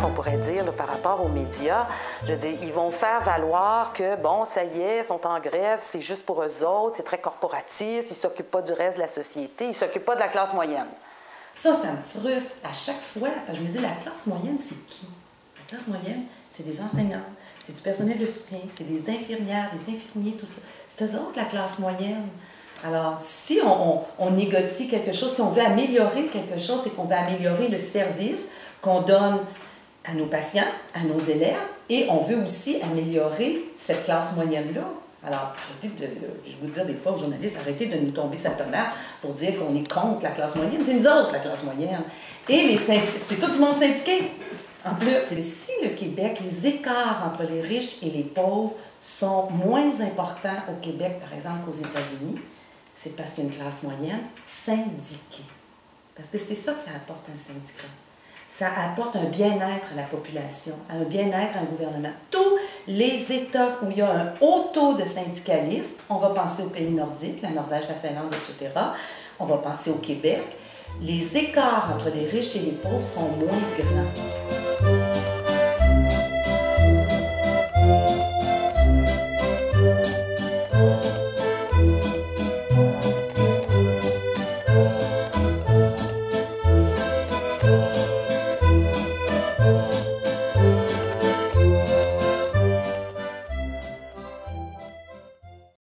on pourrait dire, là, par rapport aux médias. Je veux dire, ils vont faire valoir que, bon, ça y est, ils sont en grève, c'est juste pour eux autres, c'est très corporatiste, ils ne s'occupent pas du reste de la société, ils ne s'occupent pas de la classe moyenne. Ça me frustre à chaque fois. Je me dis, la classe moyenne, c'est qui? La classe moyenne, c'est des enseignants, c'est du personnel de soutien, c'est des infirmières, des infirmiers, tout ça. C'est eux autres, la classe moyenne. Alors, si on négocie quelque chose, si on veut améliorer quelque chose, c'est qu'on veut améliorer le service qu'on donne à nos patients, à nos élèves, et on veut aussi améliorer cette classe moyenne-là. Alors, arrêtez de, je vais vous dire des fois aux journalistes, arrêtez de nous tomber sa tomate pour dire qu'on est contre la classe moyenne. C'est nous autres, la classe moyenne. Et les syndiqués, c'est tout le monde syndiqué. En plus, si le Québec, les écarts entre les riches et les pauvres sont moins importants au Québec, par exemple, qu'aux États-Unis, c'est parce qu'il y a une classe moyenne syndiquée. Parce que c'est ça que ça apporte un syndicat. Ça apporte un bien-être à la population, un bien-être à un gouvernement. Tous les États où il y a un haut taux de syndicalisme, on va penser aux pays nordiques, la Norvège, la Finlande, etc. On va penser au Québec. Les écarts entre les riches et les pauvres sont moins grands.